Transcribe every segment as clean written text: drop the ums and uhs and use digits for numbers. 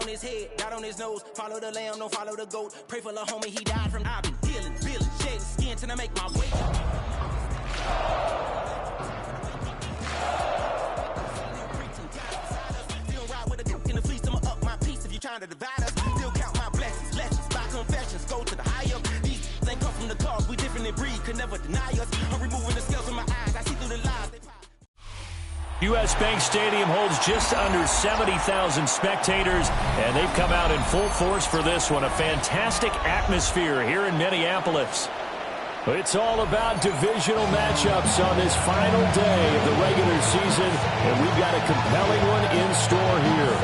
on his head, dot on his nose. Follow the lamb, don't follow the goat. Pray for the homie, he died from. I've been healing, shedding skin till I make my way. Still ride with a in the fleece, I'ma up my piece if you trying to divide us. Still count my blessings, lessons, by confessions, go to the higher. These ain't come from the cause, we different in breed, could never deny us. I'm removing the scales from my eyes, I see through the lies. U.S. Bank Stadium holds just under 70,000 spectators, and they've come out in full force for this one. A fantastic atmosphere here in Minneapolis. It's all about divisional matchups on this final day of the regular season, and we've got a compelling one in store here,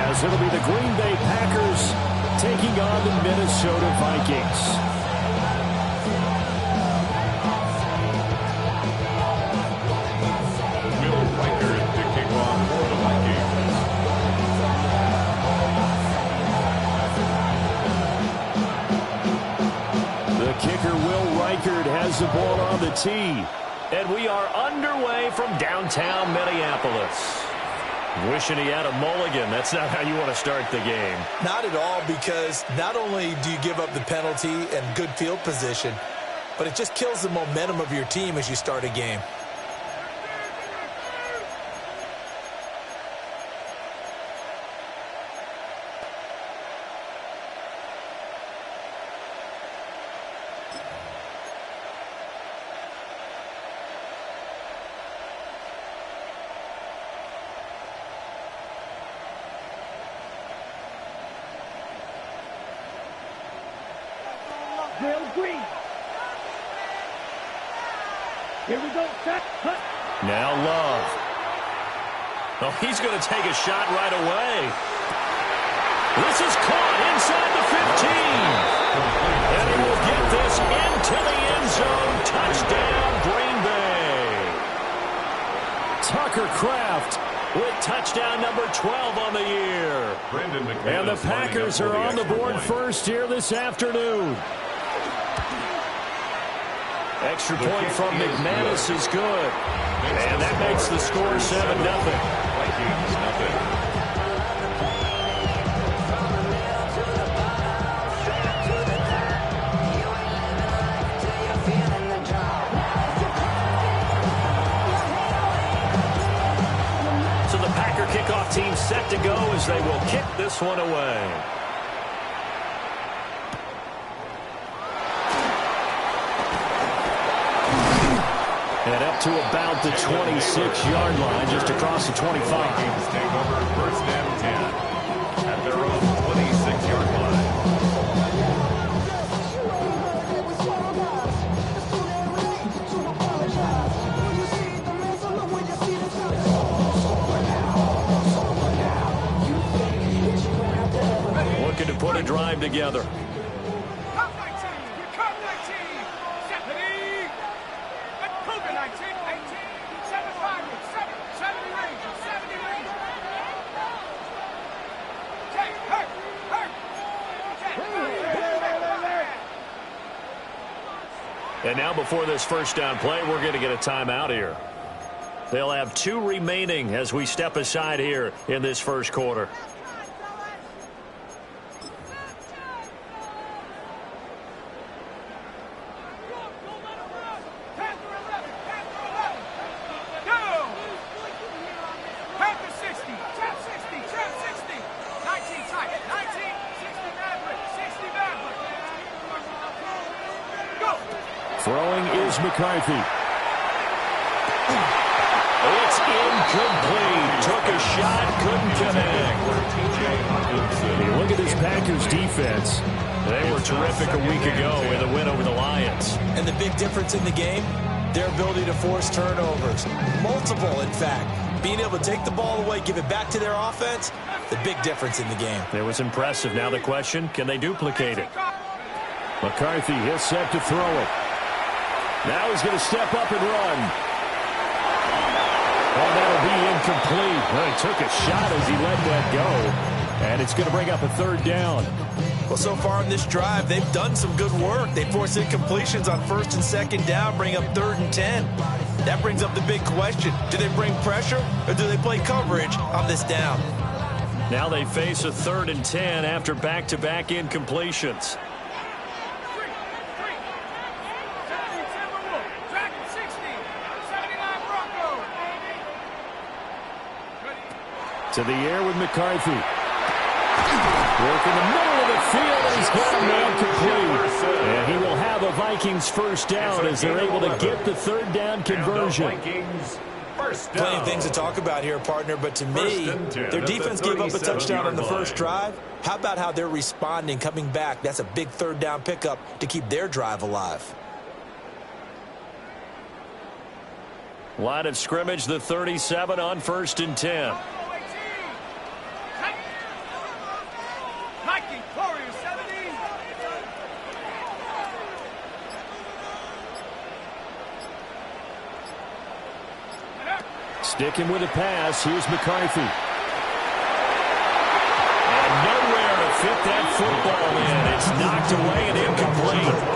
as it'll be the Green Bay Packers taking on the Minnesota Vikings. Kicker Will Reichard has the ball on the tee. And we are underway from downtown Minneapolis. Wishing he had a mulligan. That's not how you want to start the game. Not at all, because not only do you give up the penalty and good field position, but it just kills the momentum of your team as you start a game. Green. Here we go. Now Love. Oh, he's going to take a shot right away. This is caught inside the 15. And he will get this into the end zone. Touchdown, Green Bay. Tucker Kraft with touchdown number 12 on the year. And the Packers are on the board first here this afternoon. Extra point from McManus is good. And that makes the score 7-0. Vikings nothing. So the Packer kickoff team set to go as they will kick this one away. And up to about the 26-yard line, just across the 25. Vikings take over first and 10 at their own 26-yard line. Looking to put a drive together. And now before this first down play, we're going to get a timeout here. They'll have 2 remaining as we step aside here in this first quarter. Throwing is McCarthy. It's incomplete. Took a shot, couldn't connect. You look at this Packers defense. They were terrific a week ago in the win over the Lions. And the big difference in the game, their ability to force turnovers. Multiple, in fact. Being able to take the ball away, give it back to their offense, the big difference in the game. It was impressive. Now the question, can they duplicate it? McCarthy, he's set to throw it. Now he's going to step up and run. Oh, that'll be incomplete. Well, he took a shot as he let that go. And it's going to bring up a third down. Well, so far in this drive, they've done some good work. They force incompletions on first and second down, bring up 3rd and 10. That brings up the big question. Do they bring pressure or do they play coverage on this down? Now they face a 3rd and 10 after back-to-back incompletions. To the air with McCarthy. Work in the middle of the field, and he's got a man complete. And he will have a Vikings first down as they're able to get the 3rd down conversion. Plenty of things to talk about here, partner, but to me, their defense gave up a touchdown on the first drive. How about how they're responding, coming back? That's a big 3rd down pickup to keep their drive alive. Line of scrimmage, the 37 on 1st and 10. Sticking with a pass, here's McCarthy. And nowhere to fit that football in. It's knocked away and incomplete.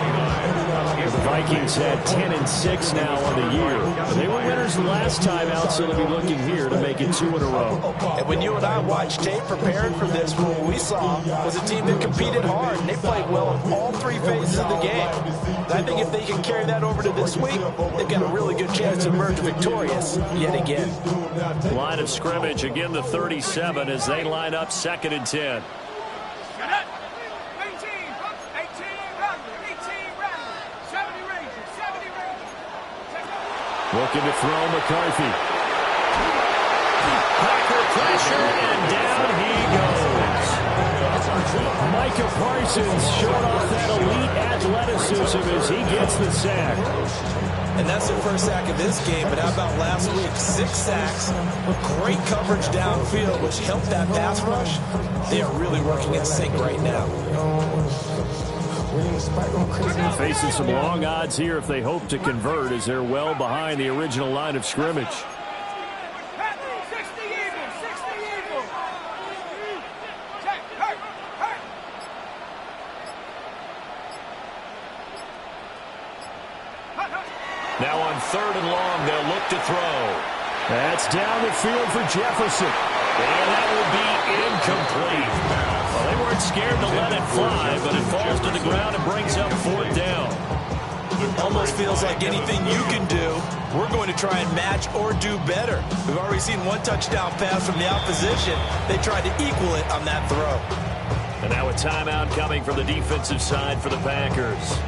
The Vikings had 10-6 now on the year. They were winners the last time out, so they'll be looking here to make it 2 in a row. And when you and I watched tape preparing for this, what we saw was a team that competed hard, and they played well in all 3 phases of the game. And I think if they can carry that over to this week, they've got a really good chance to emerge victorious yet again. Line of scrimmage, again the 37 as they line up 2nd and 10. Looking to throw McCarthy. Packer pressure, and down he goes. Micah Parsons showed off that elite athleticism as he gets the sack. And that's their first sack of this game, but how about last week? 6 sacks, great coverage downfield, which helped that pass rush. They are really working in sync right now. Facing some long odds here if they hope to convert, as they're well behind the original line of scrimmage. Now on 3rd and long, they'll look to throw. That's down the field for Jefferson. And that will be incomplete. Well, they weren't scared to let it fly, but it falls to the ground and brings up 4th down. Almost feels like anything you can do, we're going to try and match or do better. We've already seen 1 touchdown pass from the opposition. They tried to equal it on that throw. And now a timeout coming from the defensive side for the Packers.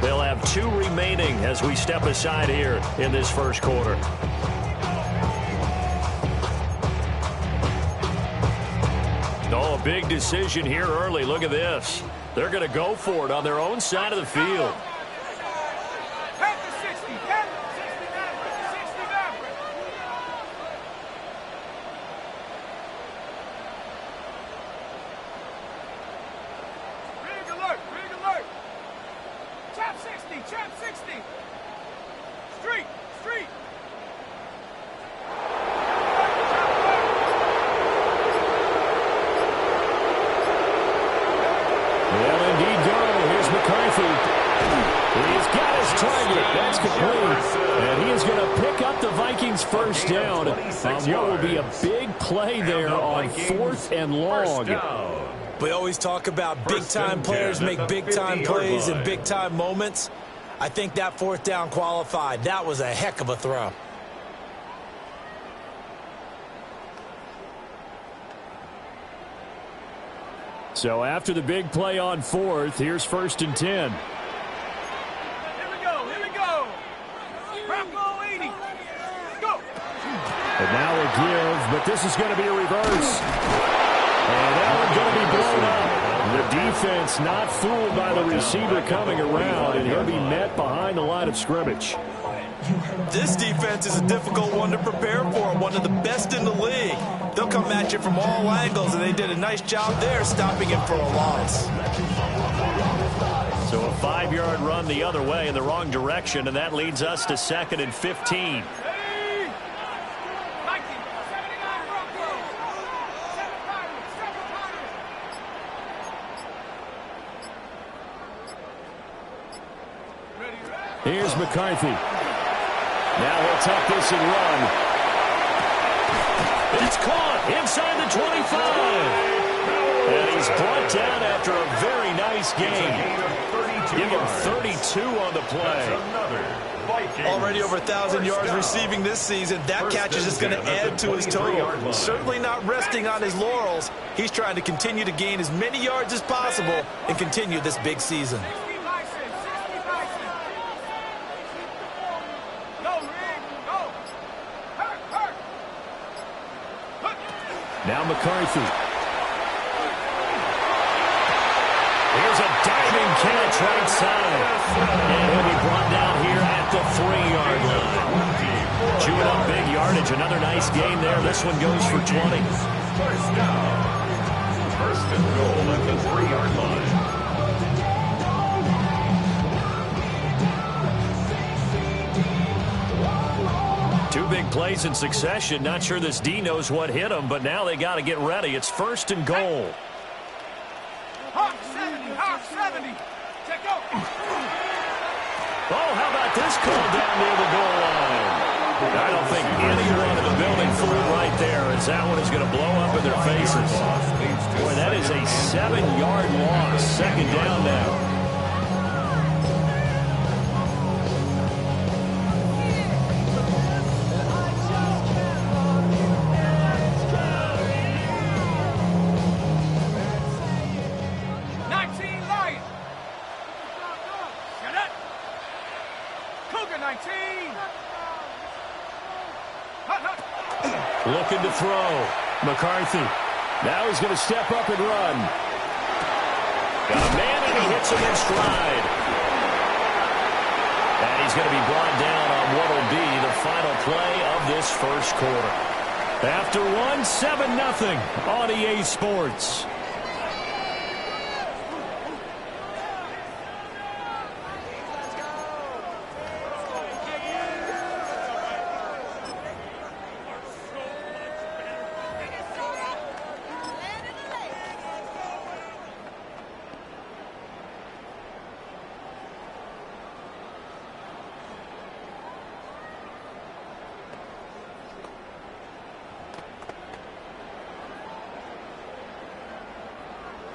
They'll have 2 remaining as we step aside here in this first quarter. Oh, a big decision here early. Look at this. They're going to go for it on their own side of the field. First down on what will be a big play there on 4th and long. We always talk about big-time players make big-time plays in big-time moments. I think that 4th down qualified. That was a heck of a throw. So after the big play on 4th, here's 1st and 10. And now a give, but this is going to be a reverse. And that one's going to be blown up. The defense not fooled by the receiver coming around, and he'll be met behind the line of scrimmage. This defense is a difficult one to prepare for, one of the best in the league. They'll come at you from all angles, and they did a nice job there stopping him for a loss. So a 5-yard run the other way in the wrong direction, and that leads us to 2nd and 15. Here's McCarthy. Now he'll tuck this and run. It's caught. inside the 25. And he's brought down after a very nice game. Give him 32 on the play. Already over 1,000 yards receiving this season. That catch is just going to add to his total. Certainly not resting on his laurels. He's trying to continue to gain as many yards as possible and continue this big season. Now McCarthy. Here's a diving catch right side. And he'll be brought down here at the 3-yard line. Chewing up big yardage. Another nice gain there. This one goes for 20. First down. First and goal at the 3-yard line. Two big plays in succession. Not sure this D knows what hit him, but now they got to get ready. It's first and goal. Hawk 70, Hawk 70. Check out. Oh, how about this call down near the goal line? I don't think anyone in the building fooled right there, as that one is going to blow up in their faces. Boy, that is a 7-yard loss. Second down now. Looking to throw. McCarthy. Now he's going to step up and run. Got a man, and he hits him in stride. And he's going to be brought down on what will be the final play of this first quarter. After 7-0 on EA Sports.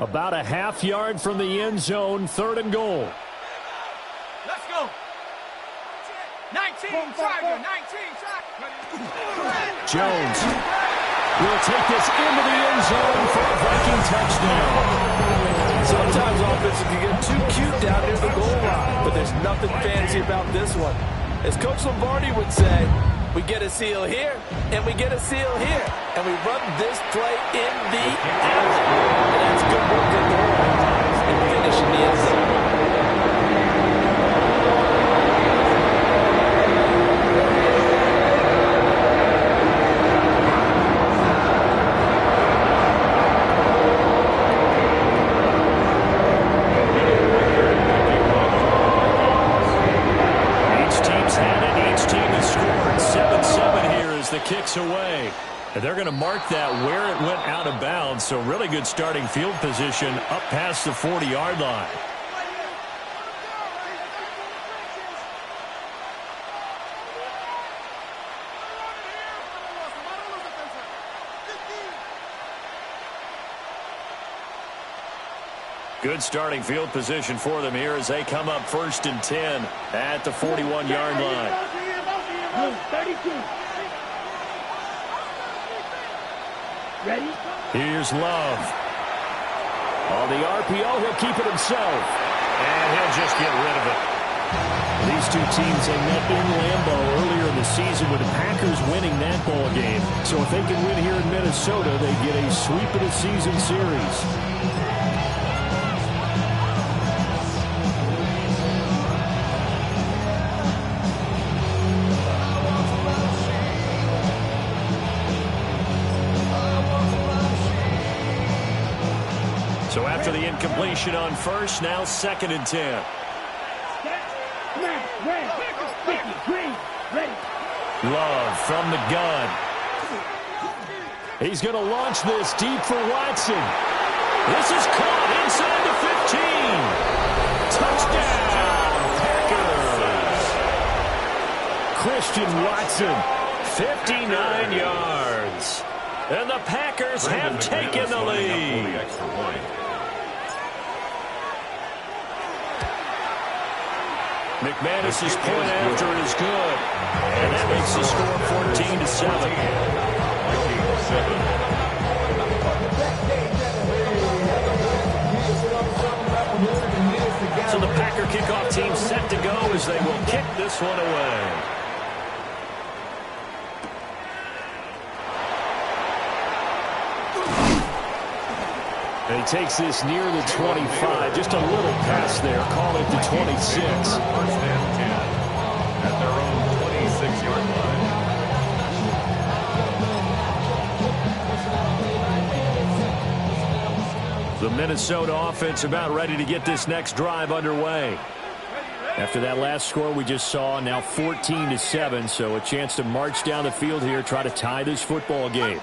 About a half yard from the end zone, third and goal. Let's go. 19, Tiger, 19, Tiger. Jones will take this into the end zone for a Viking touchdown. Sometimes offenses can get too cute down near the goal line, but there's nothing fancy about this one. As Coach Lombardi would say, we get a seal here, and we get a seal here, and we run this play in the end zone. And that's good work at the line and finish in the end zone. The kicks away. And they're going to mark that where it went out of bounds. So really good starting field position up past the 40-yard line. Good starting field position for them here as they come up first and 10 at the 41-yard line. 32. Ready? Here's Love. On the RPO, he'll keep it himself. And he'll just get rid of it. These two teams, they met in Lambeau earlier in the season with the Packers winning that ball game. So if they can win here in Minnesota, they get a sweep of the season series. So after the incompletion on first, now second and 10. Love from the gun. He's going to launch this deep for Watson. This is caught inside the 15. Touchdown, Packers. Christian Watson, 59 yards. And the Packers have taken the lead. McManus's point after is good. And that makes the score 14-7. So the Packer kickoff team set to go as they will kick this one away. And he takes this near the 25. Just a little pass there. Call it the 26. First and 10 at their own 26-yard line. The Minnesota offense about ready to get this next drive underway. After that last score we just saw, now 14-7, so a chance to march down the field here, try to tie this football game.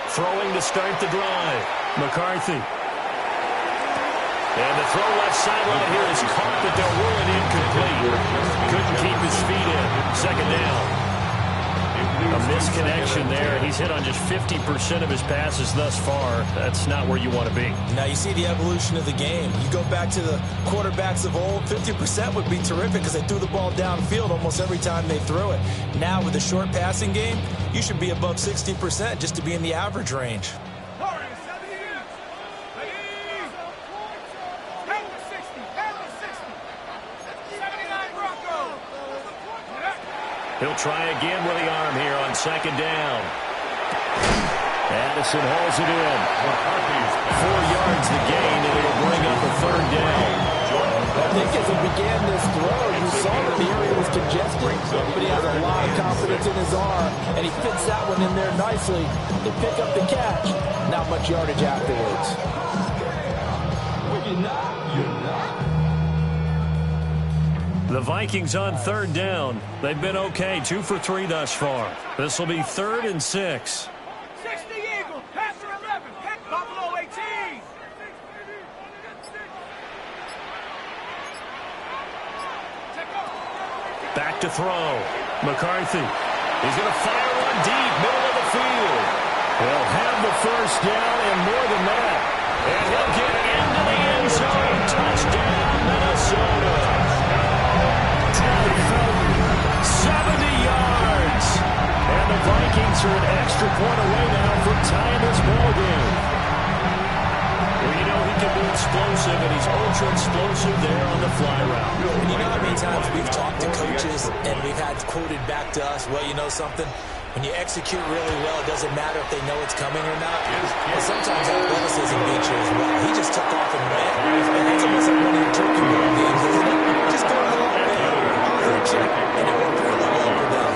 Throwing to start the drive. McCarthy. And the throw left sideline here is caught, but they'll rule it incomplete. Couldn't keep his feet in. Second down. A misconnection there. He's hit on just 50% of his passes thus far. That's not where you want to be. Now you see the evolution of the game. You go back to the quarterbacks of old, 50% would be terrific because they threw the ball downfield almost every time they threw it. Now with the short passing game, you should be above 60% just to be in the average range. He'll try again with the arm here on second down. Addison hauls it in. 4 yards the gain, and it'll bring up a third down. I think as he began this throw, you saw that the area was congested, but he has a lot of confidence in his arm, and he fits that one in there nicely. They pick up the catch. Not much yardage afterwards. The Vikings on third down. They've been okay, 2 for 3 thus far. This will be 3rd and 6. 60 Eagles, Panther 11, Buffalo 18. Back to throw. McCarthy. He's going to fire one deep, middle of the field. He'll have the first down and more than that. And he'll get into the end zone. Touchdown, Minnesota. 70 yards. And the Vikings are an extra point away now from tying this ball game. Well, you know he can be explosive, and he's ultra explosive there on the fly route. And you know how many times we've talked to coaches and we've had quoted back to us, well, you know something? When you execute really well, it doesn't matter if they know it's coming or not. But sometimes athleticism beats you as well. He just took off and ran. And that's almost like one of your turkey ball games, isn't it? Just go a little bit. And it worked really well for them.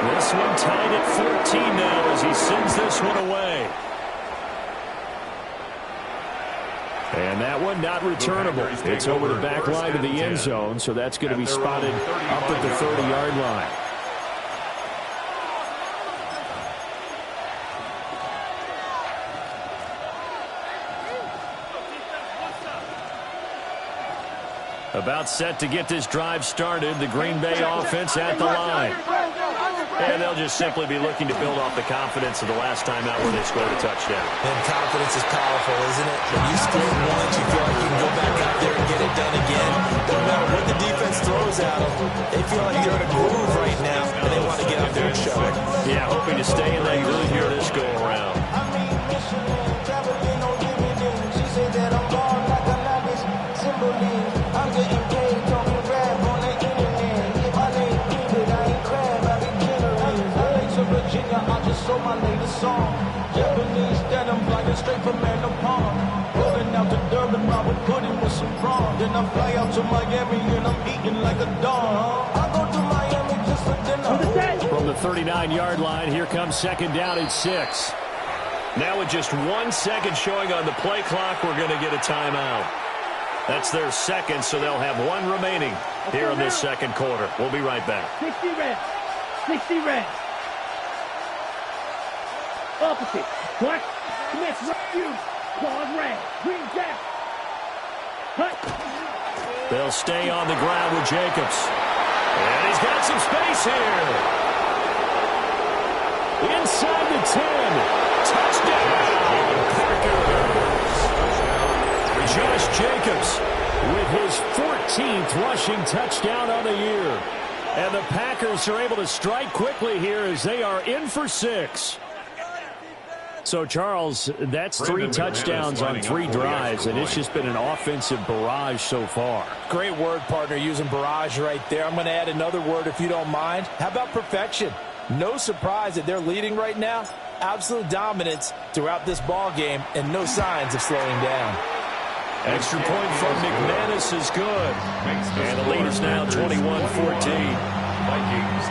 This one tied at 14 now as he sends this one away. And that one not returnable. It's over the back line of the end zone, so that's going to be spotted up at the 30-yard line. About set to get this drive started. The Green Bay offense at the line. And they'll just simply be looking to build off the confidence of the last time out where they scored a touchdown. And confidence is powerful, isn't it? When you score once, you feel like you can go back out there and get it done again. No matter what the defense throws at them, they feel like they're in a groove right now, and they want to get out there and show it. Yeah, hoping to stay in that groove here this go-around. So my latest song, Japanese denim, flying straight from Manapon. Rolling out to Durban, I would put in with some prawn. Then I fly out to Miami and I'm eating like a dog. I go to Miami just for dinner. From the 39-yard line, here comes second down at 6. Now with just 1 second showing on the play clock, we're going to get a timeout. That's their second, so they'll have 1 remaining here in this second quarter. We'll be right back. 60 reds. 60 reds. Opposite. Black. Commits refuse. Pause red. Green down. Cut. They'll stay on the ground with Jacobs. And he's got some space here. Inside the 10. Touchdown. Josh Jacobs with his 14th rushing touchdown on the year. And the Packers are able to strike quickly here as they are in for 6. So, Charles, that's 3 touchdowns on 3 drives, and it's just been an offensive barrage so far. Great word, partner, using barrage right there. I'm going to add another word if you don't mind. How about perfection? No surprise that they're leading right now. Absolute dominance throughout this ball game and no signs of slowing down. Extra point from McManus is good. And the lead is now 21-14. Vikings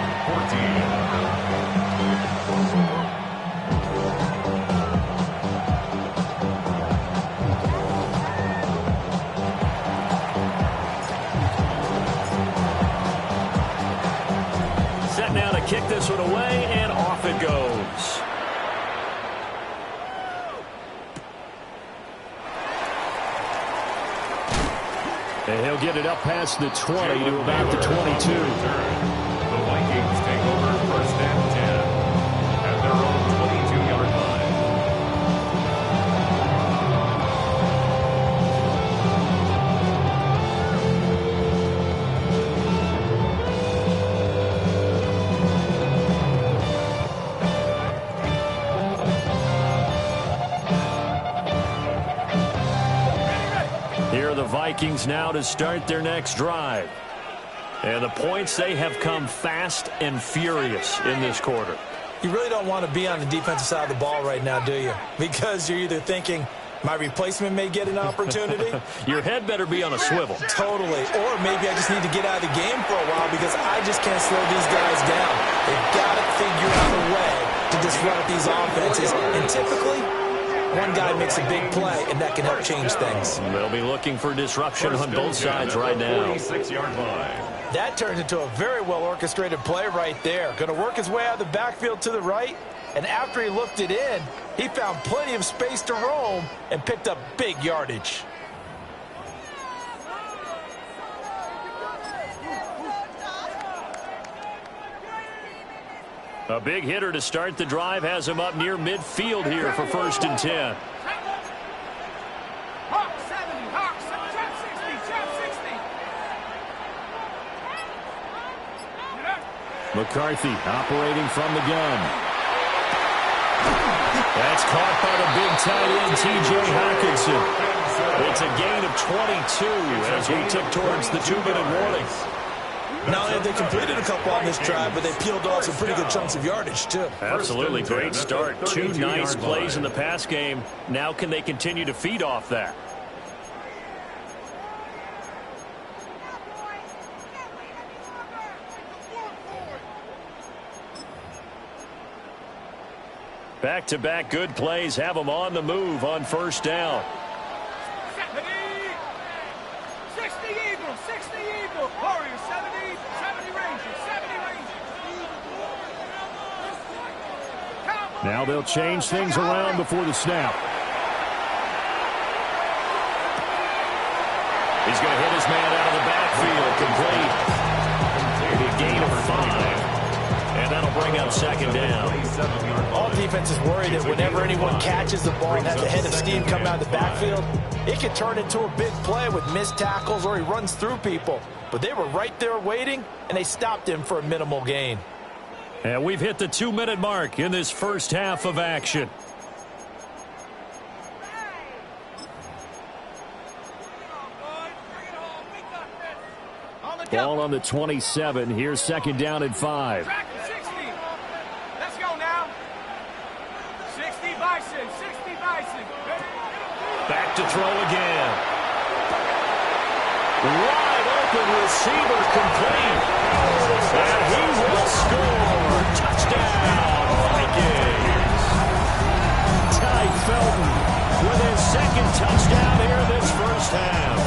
14. Now to kick this one away, and off it goes. And he'll get it up past the 20 to about the 22. The Vikings take over first and 10 at their own 22-yard line. Vikings now to start their next drive. And the points, they have come fast and furious in this quarter. You really don't want to be on the defensive side of the ball right now, do you? Because you're either thinking, my replacement may get an opportunity. Your head better be on a swivel. Totally. Or maybe I just need to get out of the game for a while because I just can't slow these guys down. They've got to figure out a way to disrupt these offenses. And typically, one guy makes a big play, and that can help change things. They'll be looking for disruption on both sides right now. 46-yard line. That turns into a very well-orchestrated play right there. Going to work his way out of the backfield to the right, and after he looked it in, he found plenty of space to roam and picked up big yardage. A big hitter to start the drive has him up near midfield here for 1st and 10. McCarthy operating from the gun. That's caught by the big tight end, T.J. Hockenson. It's a gain of 22 as we tick towards the 2-minute warning. Not only have they completed a couple on this drive, but they peeled off some pretty good chunks of yardage, too. Absolutely. Great start. 2 nice plays in the pass game. Now can they continue to feed off that? Back-to-back good plays have them on the move on 1st down. 60 Eagles, 60 Eagles, Warriors, 70 Rangers, 70 Rangers. Now they'll change things around before the snap. He's going to hit his man out of the backfield, complete. A gain of 5. And that'll bring up 2nd down. All defenses worry that whenever anyone catches the ball and has a head of steam come out of the backfield, it can turn into a big play with missed tackles or he runs through people. But they were right there waiting, and they stopped him for a minimal gain. And we've hit the 2-minute mark in this first half of action. Ball on the 27. Here's 2nd down and 5. 60. Let's go now. 60 Bison, 60 Bison. Back to throw again. Wide open receiver complete. And he will score. Touchdown, Vikings. Ty Felton with his 2nd touchdown here in this first half.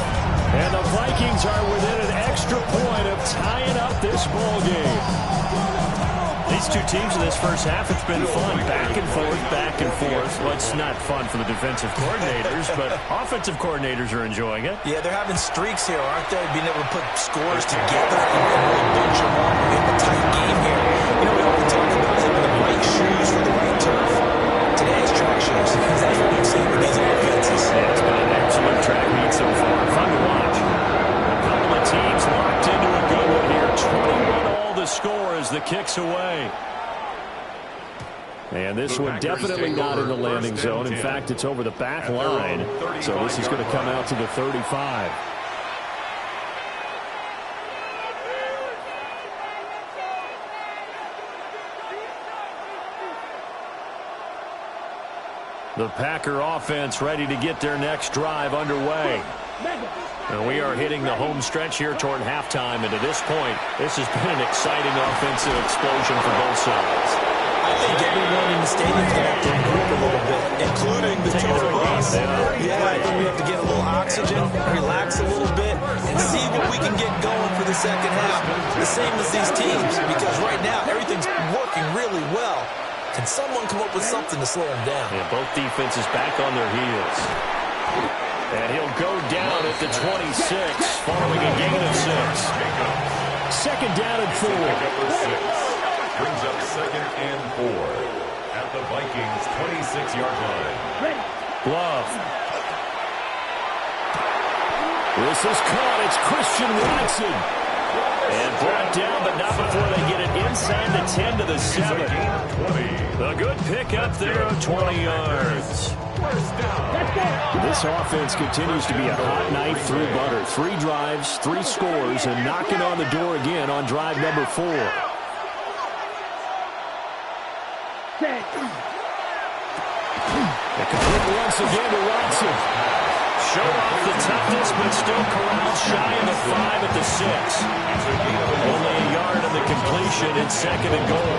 And the Vikings are within an extra point of tying up this ball game. These two teams in this first half, it's been fun. Back and forth, back and forth. Well, it's not fun for the defensive coordinators, but offensive coordinators are enjoying it. Yeah, they're having streaks here, aren't they? Being able to put scores together and really bunch them as the kick's away. And this one definitely not in the landing zone. In fact, it's over the back line. So this is going to come out to the 35. The Packer offense ready to get their next drive underway. And we are hitting the home stretch here toward halftime. And to this point, this has been an exciting offensive explosion for both sides. I think everyone in the stadium is going to have to regroup a little bit, including the two of us. Yeah, I think we have to get a little oxygen, relax a little bit, and see what we can get going for the second half. The same as these teams, because right now everything's working really well. Can someone come up with something to slow them down? Yeah, both defenses back on their heels. And he'll go down at the 26, following a gain of 6. Second down and 4. Brings up 2nd and 4 at the Vikings 26-yard line. Glove. This is caught. It's Christian Watson. And brought down, but not before they get it inside the 10 to the 7. A good pickup there of 20 yards. This offense continues to be a hot knife through butter. 3 drives, 3 scores, and knocking on the door again on drive number 4. They complete once again to Watson. Showed off the toughness, but still corralled shy of the 5 at the 6. Only a yard on the completion in 2nd and goal.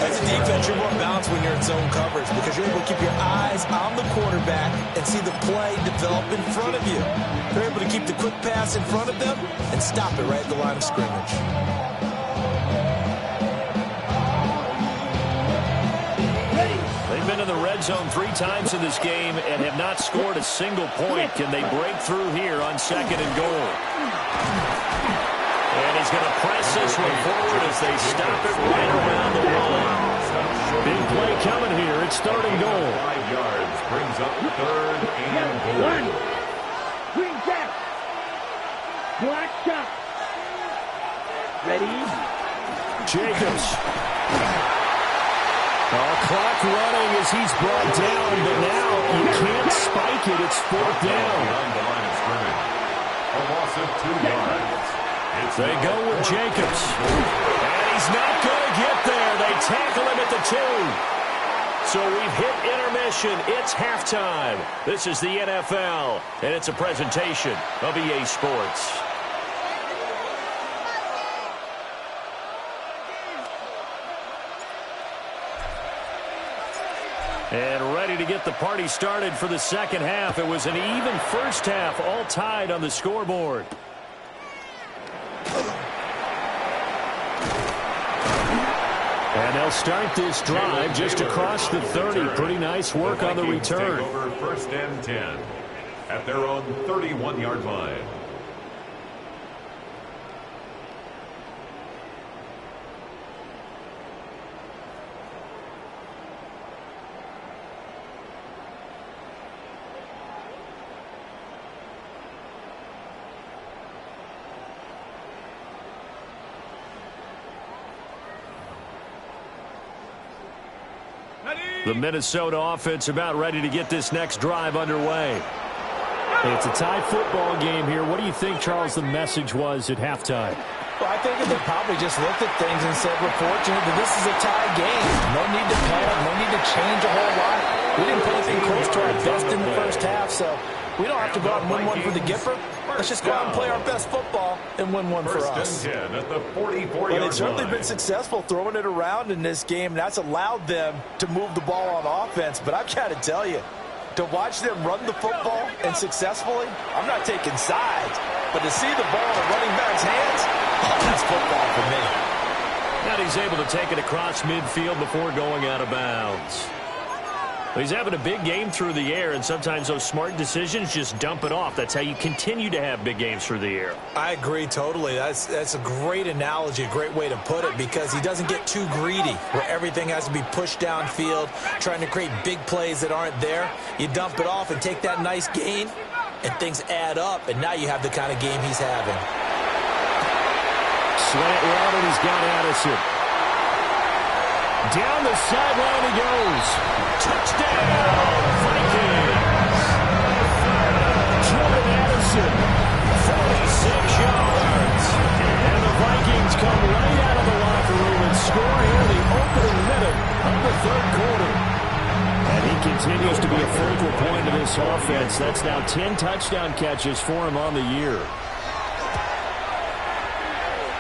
As a defense, you're more balanced when you're in zone coverage because you're able to keep your eyes on the quarterback and see the play develop in front of you. They're able to keep the quick pass in front of them and stop it right at the line of scrimmage. They've been in the red zone 3 times in this game and have not scored a single point. Can they break through here on 2nd and goal? And he's going to press this one forward as they stop it right around the line. Big play coming here. It's 3rd and goal. 5 yards brings up 3rd and goal. Green jack. Black shot. Ready? Jacobs. Clock running as he's brought down, but now you can't spike it. It's 4th down. A loss of 2 yards. They go with Jacobs. And he's not going to get there. They tackle him at the 2. So we've hit intermission. It's halftime. This is the NFL, and it's a presentation of EA Sports. And ready to get the party started for the second half. It was an even first half, all tied on the scoreboard. And they'll start this drive just across the 30. Pretty nice work on the return. Over 1st and 10 at their own 31-yard line. The Minnesota offense about ready to get this next drive underway. It's a tie football game here. What do you think, Charles, the message was at halftime? Well, I think they probably just looked at things and said, we're fortunate that this is a tie game. No need to panic. No need to change a whole lot. We didn't play anything close to our best in the first half, so we don't have to go out and win one for the Gipper. Let's just go out and play our best football and win one for us. 1st and 10 at the 44-yard line. They've certainly been successful throwing it around in this game. That's allowed them to move the ball on offense. But I've got to tell you, to watch them run the football and successfully, I'm not taking sides, but to see the ball in a running back's hands, that's football for me. And he's able to take it across midfield before going out of bounds. He's having a big game through the air, and sometimes those smart decisions just dump it off. That's how you continue to have big games through the air. I agree totally. That's a great analogy, a great way to put it, because he doesn't get too greedy where everything has to be pushed downfield, trying to create big plays that aren't there. You dump it off and take that nice gain, and things add up, and now you have the kind of game he's having. Slant route, and he's got Addison. Down the sideline he goes. Touchdown, Vikings. Jordan Addison, 46 yards. And the Vikings come right out of the locker room and score here in the opening minute of the third quarter. And he continues to be a focal point of this offense. That's now 10 touchdown catches for him on the year.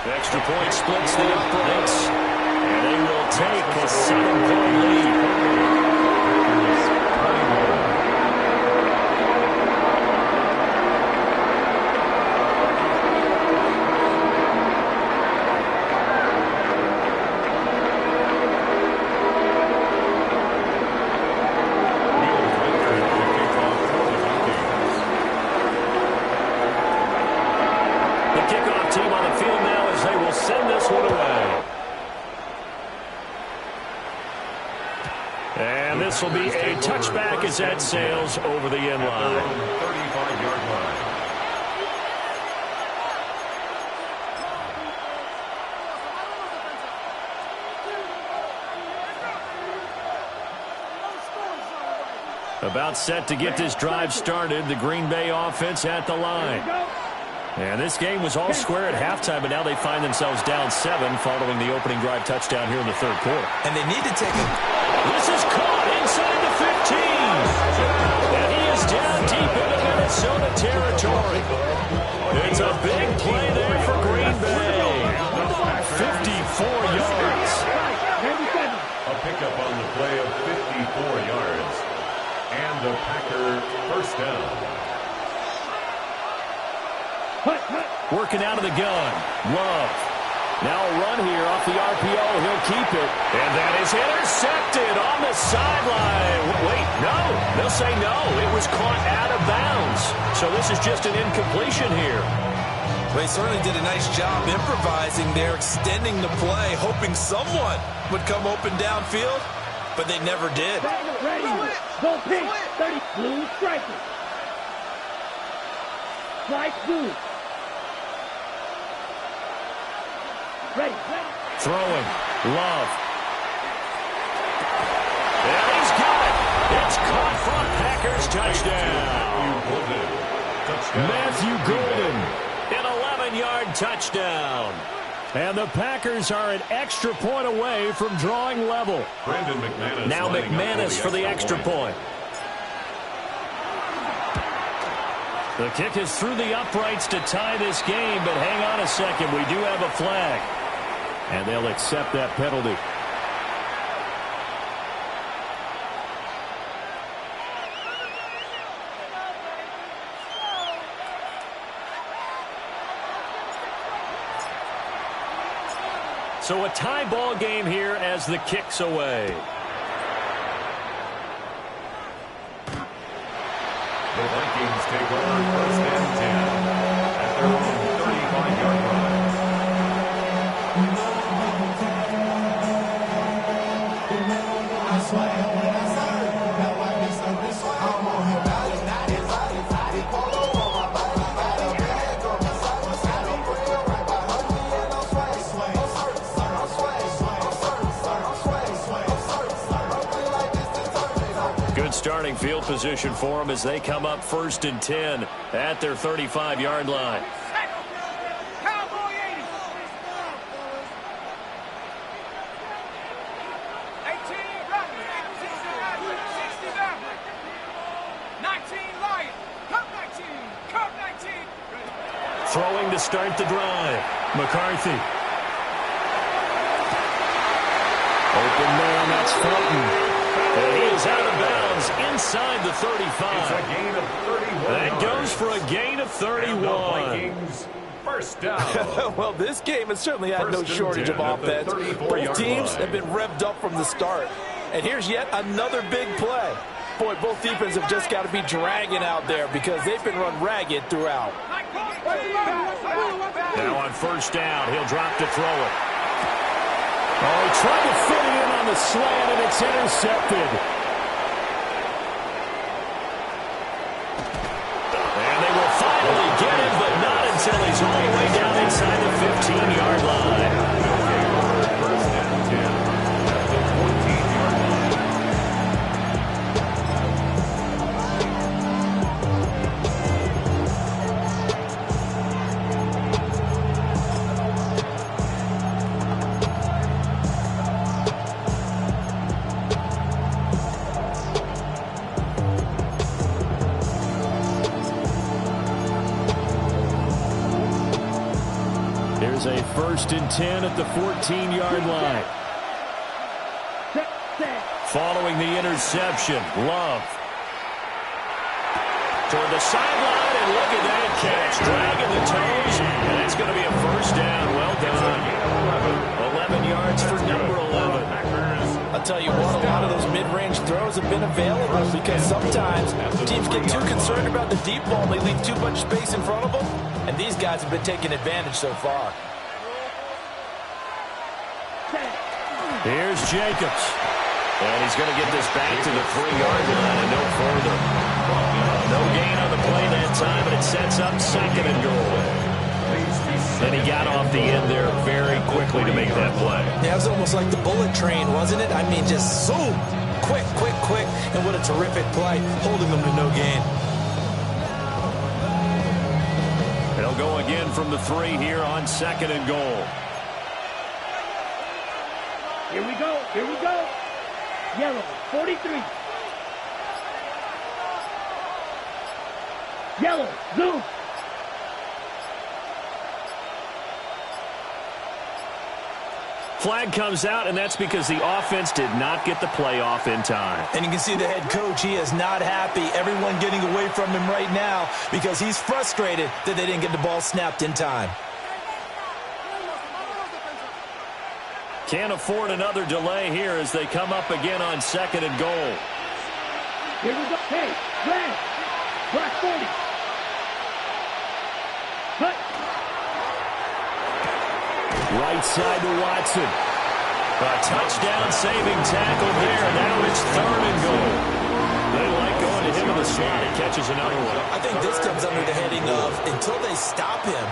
Extra point splits the uprights. And they will take a 7-point lead. This will be a touchback as that sails over the end line. 35-yard line. About set to get this drive started. The Green Bay offense at the line. And this game was all square at halftime, but now they find themselves down 7 following the opening drive touchdown here in the third quarter. And they need to take a... This is caught inside the 15. And he is down deep into Minnesota territory. It's a big play there for Green Bay. 54 yards. A pickup on the play of 54 yards. And the Packer first down. Working out of the gun. Love. Now a run here off the RPO. He'll keep it. And that is intercepted on the sideline. Wait, no. They'll say no. It was caught out of bounds. So this is just an incompletion here. They certainly did a nice job improvising there, extending the play, hoping someone would come open downfield, but they never did. Ready. Go pink. 30. Blue striker. Strike blue. Ready. Throwing. Love. And he's got it. It's caught for a Packers touchdown. Matthew Golden. An 11-yard touchdown. And the Packers are an extra point away from drawing level. Now McManus for the extra point. The kick is through the uprights to tie this game, but hang on a second. We do have a flag. And they'll accept that penalty. So a tie ball game here as the kick's away. The Vikings take over first and 10 at their own 35-yard line. Starting field position for them as they come up first and 10 at their 35-yard line. Cowboy 80. 18, Rodney. 60, Maverick. 19, Lion. Cup 19. Cup 19. Throwing to start the drive. McCarthy. Open man, that's Fulton. And he is out of bounds inside the 35. It's a gain of 31. That goes for a gain of 31. And the Vikings first down. Well, this game has certainly had no shortage of offense. Both teams have been revved up from the start. And here's yet another big play. Boy, both defenses have just got to be dragging out there because they've been run ragged throughout. Now on first down, he'll drop to throw it. Oh, he tried to fit it in on the slant, and it's intercepted. And they will finally get him, but not until he's all the way down inside the 15-yard line. First and 10 at the 1st and 10 at the 14-yard line. Following the interception, Love. Toward the sideline, and look at that catch. Dragging the toes, and it's going to be a first down. Well done. 11 yards for number 11. I'll tell you what, a lot of those mid-range throws have been available because sometimes teams get too concerned about the deep ball and they leave too much space in front of them, and these guys have been taking advantage so far. Here's Jacobs. And he's going to get this back to the 3-yard line and no further. No gain on the play that time, and it sets up 2nd and goal. And he got off the end there very quickly to make that play. Yeah, it was almost like the bullet train, wasn't it? I mean, just zoom. Quick, quick, quick. And what a terrific play, holding them to no gain. They'll go again from the 3 here on 2nd and goal. Here we go. Here we go. Yellow, 43. Yellow, zoom. Flag comes out, and that's because the offense did not get the play off in time. And you can see the head coach, he is not happy. Everyone getting away from him right now because he's frustrated that they didn't get the ball snapped in time. Can't afford another delay here as they come up again on 2nd and goal. Here we go. Hey, red. Black 40. Cut. Right side to Watson. A touchdown-saving tackle there. Now it's 3rd and goal. They like going to him in the slot. He catches another one. I think this comes under the heading of until they stop him,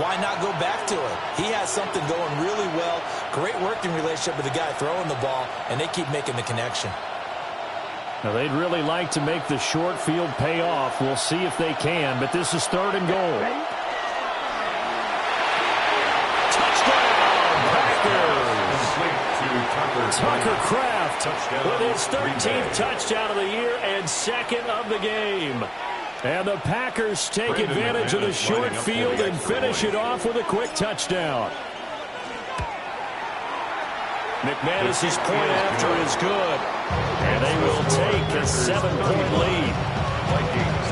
why not go back to it? He has something going really well. Great working relationship with the guy throwing the ball, and they keep making the connection. Now, they'd really like to make the short field pay off. We'll see if they can, but this is 3rd and goal. Touchdown, Packers! Tucker Kraft with his 13th touchdown of the year and 2nd of the game. And the Packers take advantage of the short field and finish it off with a quick touchdown. McManus's point after is good. And they will take a 7-point lead. Vikings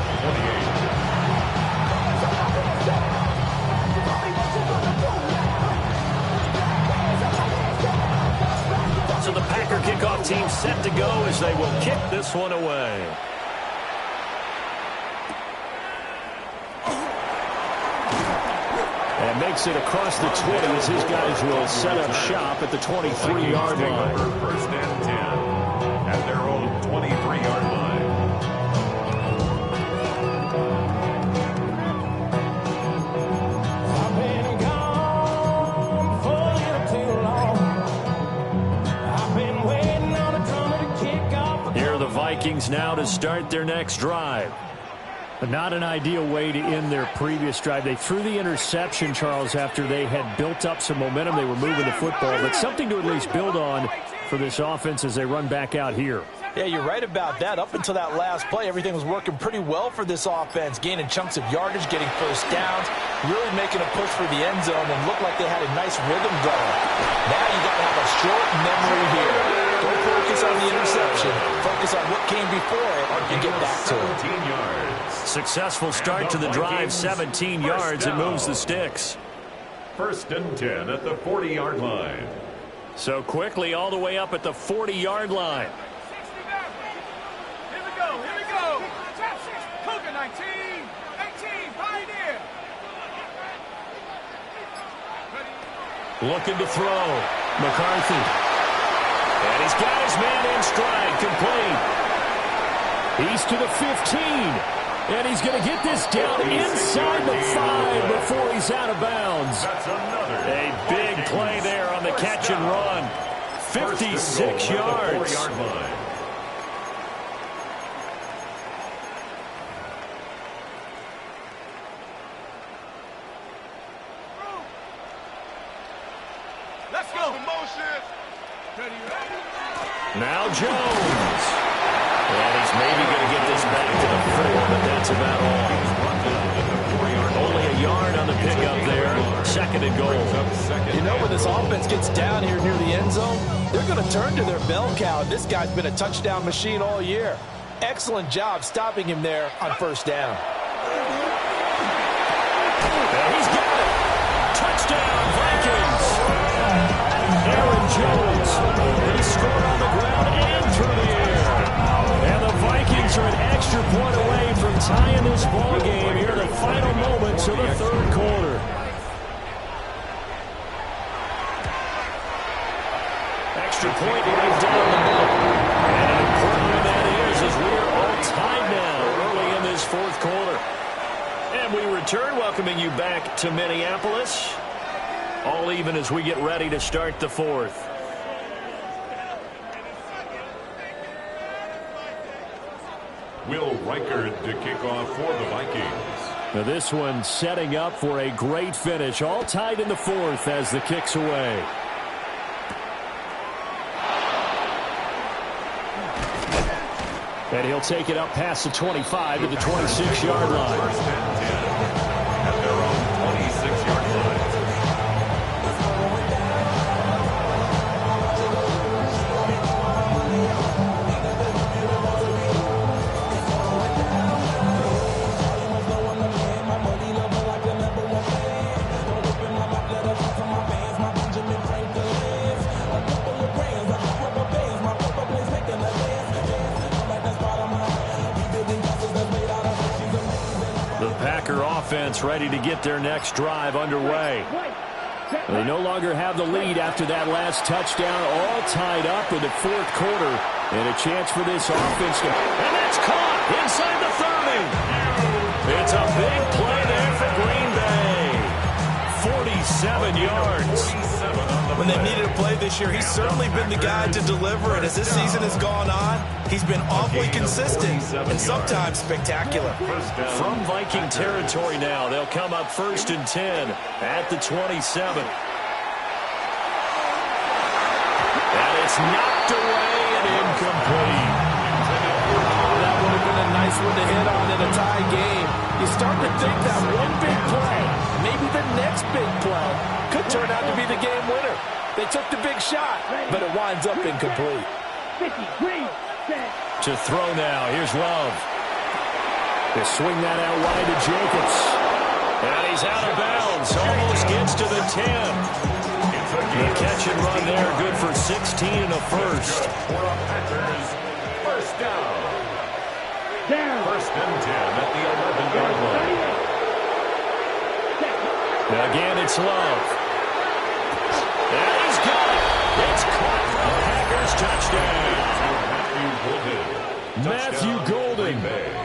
28. So the Packer kickoff team set to go as they will kick this one away. And makes it across the 20 as his guys will set up shop at the 23-yard line. 1st and 10 at their own 23-yard line. I've been gone for a little too long. I've been waiting on a drummer to kick off. Here are the Vikings now to start their next drive. But not an ideal way to end their previous drive. They threw the interception, Charles, after they had built up some momentum. They were moving the football, but something to at least build on for this offense as they run back out here. Yeah, you're right about that. Up until that last play, everything was working pretty well for this offense, gaining chunks of yardage, getting first downs, really making a push for the end zone, and looked like they had a nice rhythm going. Now you got to have a short memory here. Don't focus on the interception. Focus on what came before it and get back to it. 17 yards. Successful start to the drive, 17 yards, and moves the sticks. 1st and 10 at the 40-yard line. So quickly all the way up at the 40-yard line. Here we go, here we go. Cougar 19, 18, Pioneer. Looking to throw. McCarthy. And he's got his man in stride, complete. He's to the 15. And he's going to get this down inside the 5 before he's out of bounds. A big play there on the catch and run. 56 yards. Let's go. Now Jones. And he's maybe going to get this back to the 4, but that's about all. Only a yard on the pickup there. 2nd and goal. You know, when this offense gets down here near the end zone, they're going to turn to their bell cow. This guy's been a touchdown machine all year. Excellent job stopping him there on 1st down. And he's got it. Touchdown, Vikings. Aaron Jones. He scored on the ground and through the air. And the Vikings are an extra point away from tying this ball game here in the final moments of the 3rd quarter. Extra point right down the middle. And an important one that is, as we are all tied now early in this 4th quarter. And we return, welcoming you back to Minneapolis. All even as we get ready to start the 4th. Will Reichard to kick off for the Vikings. Now this one setting up for a great finish. All tied in the 4th as the kick's away. And he'll take it up past the 25 to the 26-yard line. 1st and 10 at their own 26-yard line. Offense ready to get their next drive underway. They no longer have the lead after that last touchdown, all tied up in the 4th quarter, and a chance for this offense to... And that's caught inside the 30. It's a big play there for Green Bay. 47 yards. When they needed a play this year, he's certainly been the guy to deliver, and as this season has gone on, he's been awfully consistent and sometimes spectacular. From Viking territory now, they'll come up 1st and 10 at the 27. And it's knocked away and incomplete. That would have been a nice one to hit on in a tie game. You start to think that one big play, maybe the next big play, could turn out to be the game winner. They took the big shot, but it winds up incomplete. To throw now, here's Love. They swing that out wide to Jacobs. And he's out of bounds, almost gets to the 10. The catch and run there, good for 16 and a first. For a Packers 1st down. 1st and 10 at the 11-yard line. Again, it's Love. And he's got it. It's caught for a Packers touchdown. Matthew Golden,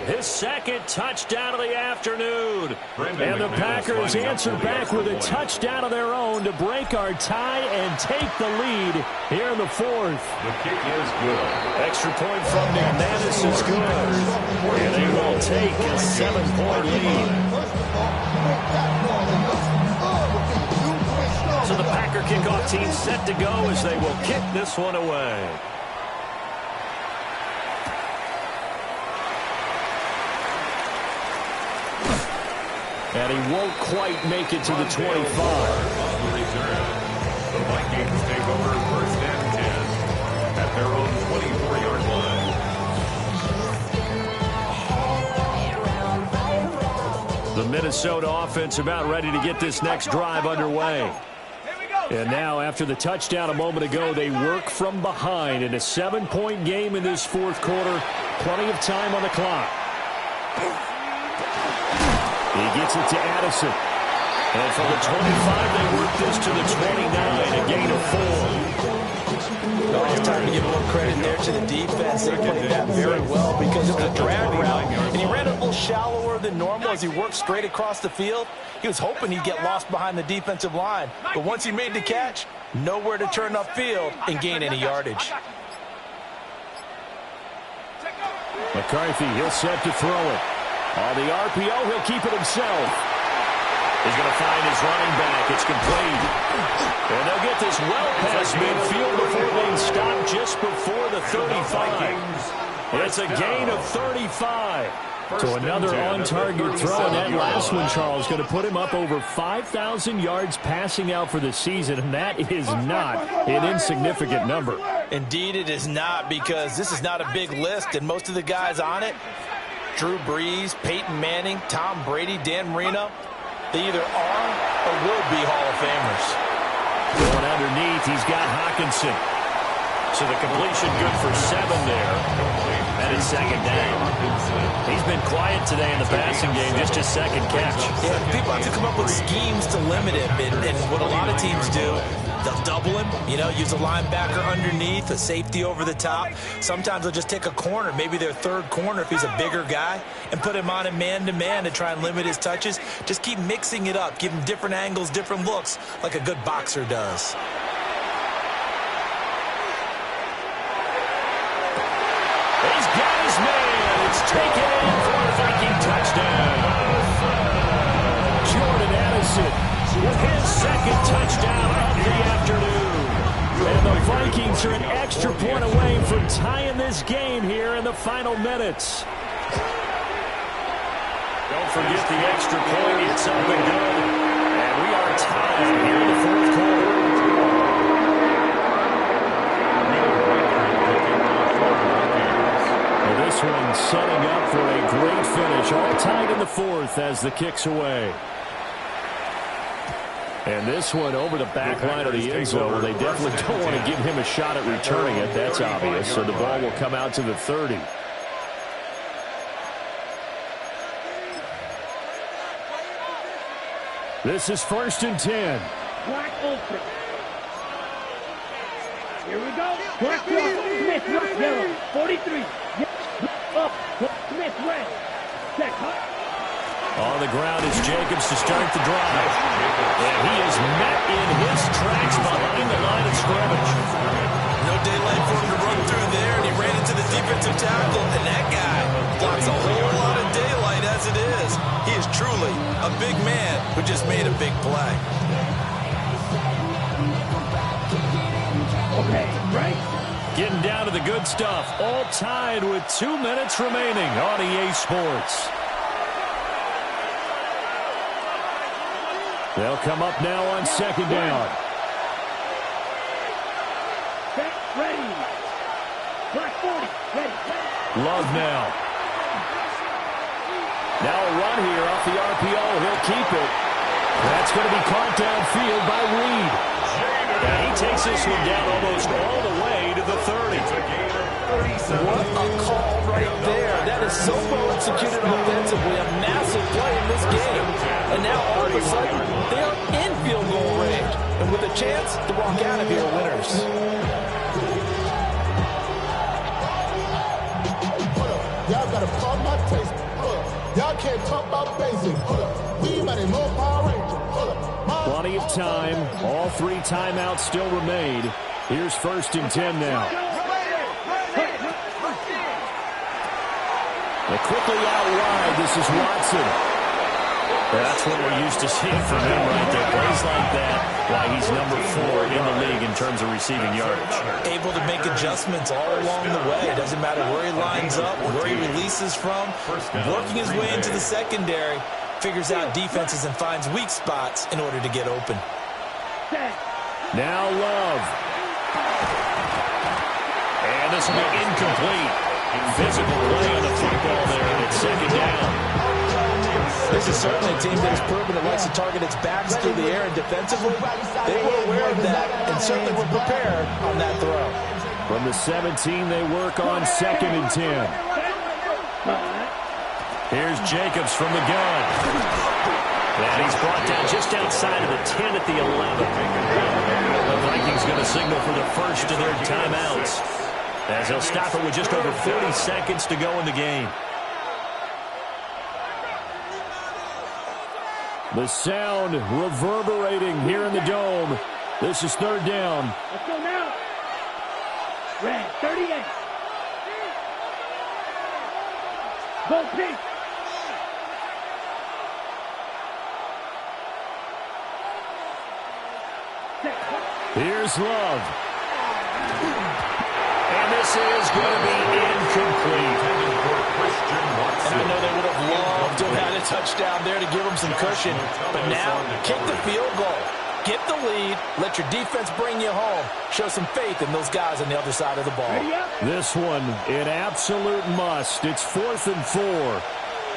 his 2nd touchdown of the afternoon. And the Packers answer back with a touchdown of their own to break our tie and take the lead here in the 4th. The kick is good. Extra point from McManus is good. And they will take a 7-point lead. So the Packer kickoff team set to go as they will kick this one away. And he won't quite make it to the 25. On the return, the Vikings take over 1st and 10 at their own 24-yard line. The Minnesota offense about ready to get this next drive underway. And now, after the touchdown a moment ago, they work from behind in a 7-point game in this 4th quarter. Plenty of time on the clock. He gets it to Addison. And from the 25, they work this to the 29, a gain of 4. No, it's time to give a little credit there to the defense. They played that very well because it was a drag route, and he ran a little shallower than normal as he worked straight across the field. He was hoping he'd get lost behind the defensive line, but once he made the catch, nowhere to turn upfield and gain any yardage. McCarthy, he'll set to throw it. On the RPO, he'll keep it himself. He's going to find his running back. It's complete. And they'll get this well past midfield before being stopped just before the 35. It's a gain of 35. So another on-target throw, and that last one, Charles, going to put him up over 5,000 yards passing out for the season, and that is not an insignificant number. Indeed it is not, because this is not a big list, and most of the guys on it, Drew Brees, Peyton Manning, Tom Brady, Dan Marino, they either are or will be Hall of Famers. Going underneath, he's got Hawkinson. So the completion good for 7 there. And it's second down. He's been quiet today in the passing game, just his second catch. Yeah, people have to come up with schemes to limit him. And what a lot of teams do, they'll double him, use a linebacker underneath, a safety over the top. Sometimes they'll just take a corner, maybe their third corner if he's a bigger guy, and put him on a man-to-man to try and limit his touches. Just keep mixing it up, give him different angles, different looks, like a good boxer does. He's got his man. It's taken in for a Viking touchdown. Jordan Addison with his second touchdown of the afternoon. And the Vikings are an extra point away from tying this game here in the final minutes. Don't forget the extra point. It's up and good. And we are tied here in the fourth quarter. This one setting up for a great finish. All tied in the fourth as the kick's away. And this one over the back line of the end zone. They definitely don't want to give him a shot at returning it. That's obvious. So the ball will come out to the 30. This is 1st and 10. Black open. Here we go. Black Smith, yellow, 43. Up, Smith, red. Check, On the ground is Jacobs to start the drive. And he is met in his tracks behind the line of scrimmage. No daylight for him to run through there, and he ran into the defensive tackle, and that guy blocks a whole lot of daylight as it is. He is truly a big man who just made a big play. Okay, right. Getting down to the good stuff. All tied with 2 minutes remaining on EA Sports. They'll come up now on second down. Set, ready. Black 40, ready. Love now. Now a run here off the RPO. He'll keep it. That's going to be caught downfield by Reed. And he takes this one down almost all the way to the 30. What a call right there. That is so well executed offensively. A massive play in this game. And now all of a sudden, they are in field goal range. And with a chance to walk out of here winners. Y'all got to pump my taste. Y'all can't talk about basic. We might have more Power Ranger. Plenty of time. All 3 timeouts still remain. Here's 1st and 10 now. And quickly out wide, this is Watson. That's what we're used to seeing from him right there. Plays like that, why he's number 4 in the league in terms of receiving yardage. Able to make adjustments all along the way. It doesn't matter where he lines up, where he releases from. Working his way into the secondary, figures out defenses and finds weak spots in order to get open. Now Love. And this will be incomplete. Physical play on the football there, and it's second down. This is certainly a team that has proven it likes to target its backs through the air, and defensively, they were aware of that and certainly were prepared on that throw. From the 17, they work on 2nd and 10. Here's Jacobs from the gun. And he's brought down just outside of the 10 at the 11. The Vikings going to signal for the first of their timeouts, as they'll stop it with just over 40 seconds to go in the game. The sound reverberating here in the dome. This is 3rd down. Let's go now. Red, 38. Go pink. Here's Love. And this is going to be incomplete. And I know they would have loved to have had a touchdown there to give them some cushion. But now, kick the field goal. Get the lead. Let your defense bring you home. Show some faith in those guys on the other side of the ball. This one, an absolute must. It's 4th and 4.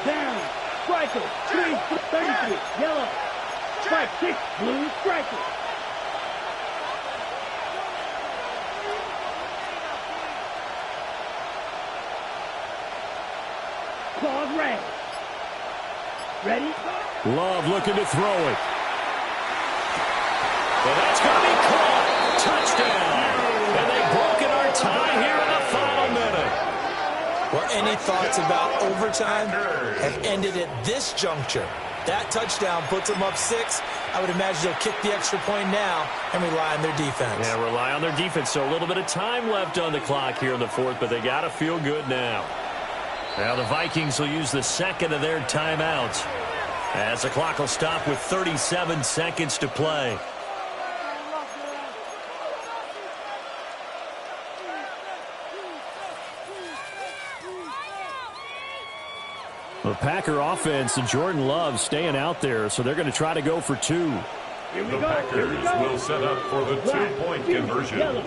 Down. Striker. 33. Yellow. Strike 6. Blue striker. Claws red. Ready? Love looking to throw it. And that's going to be caught. Touchdown. And they've broken our tie here in the final minute. Well, any thoughts about overtime have ended at this juncture. That touchdown puts them up 6. I would imagine they'll kick the extra point now and rely on their defense. Yeah, rely on their defense. So a little bit of time left on the clock here in the 4th, but they got to feel good now. Now the Vikings will use the second of their timeouts as the clock will stop with 37 seconds to play. The Packer offense and Jordan Love staying out there, so they're going to try to go for 2. The Packers will set up for the 2-point conversion. Yellow.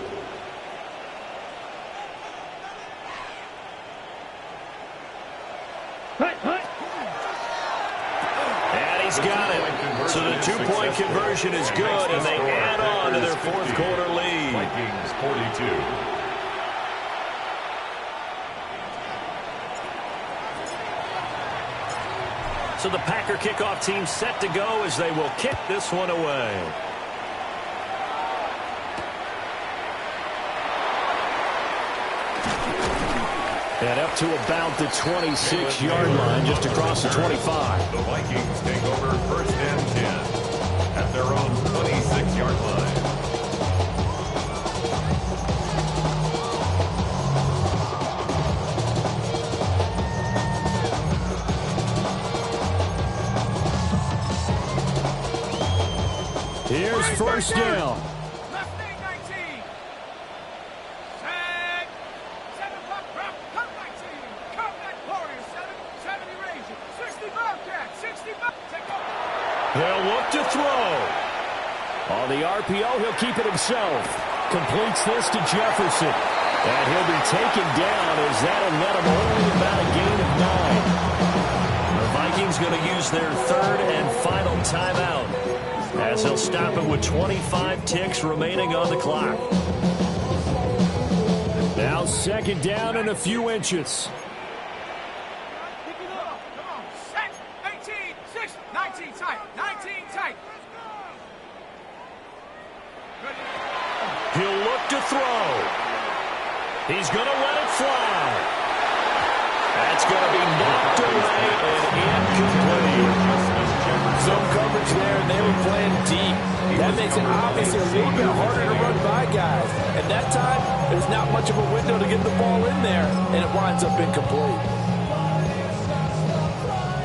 And he's got it. So the 2-point conversion is good, and they add on to their 4th quarter lead. Vikings 42. So the Packer kickoff team set to go as they will kick this one away. And up to about the 26-yard line, just across the 25. The Vikings take over 1st and 10 at their own 26-yard line. Here's 1st down. Left wing 19. Set. 7 o'clock drop. Cut 19. Combat Warriors 7. 70 Rangers. 60 Bobcat. 60 Bobcat. They'll look to throw. On the RPO, he'll keep it himself. Completes this to Jefferson. And he'll be taken down as that'll net him only about a gain of 9. The Vikings going to use their 3rd and final timeout, as he'll stop it with 25 ticks remaining on the clock. Now 2nd down and a few inches. Come on. Set. 18. 6. 19 tight. 19 tight. He'll look to throw. He's going to let it fly. That's going to be knocked away and incomplete. Some coverage there, and they were playing deep. That makes it obviously a little bit harder to run by guys. And that time, there's not much of a window to get the ball in there, and it winds up incomplete.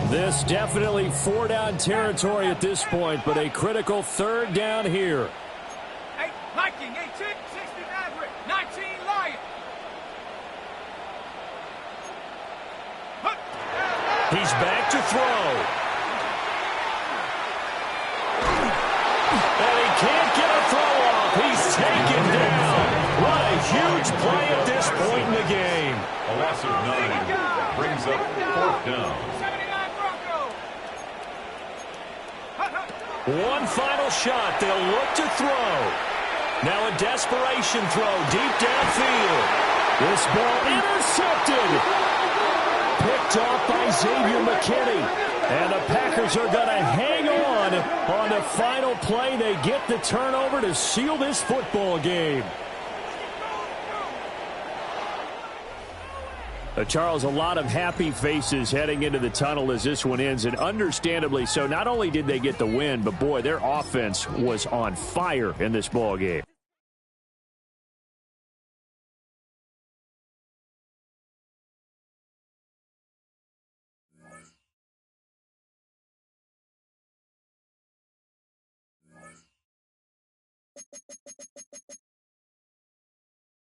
This definitely 4-down territory at this point, but a critical 3rd down here. 8 Viking. 18. 60 Maverick. 19 Lion. He's back to throw. And he can't get a throw off. He's taken down. What a huge play at this point in the game. A loss of 9 brings up 4th down. 79 Broncos. One final shot. They'll look to throw. Now a desperation throw deep downfield. This ball intercepted. Picked off by Xavier McKinney. And the Packers are going to hang on the final play. They get the turnover to seal this football game. Charles, a lot of happy faces heading into the tunnel as this one ends, and understandably so. Not only did they get the win, but boy, their offense was on fire in this ball game.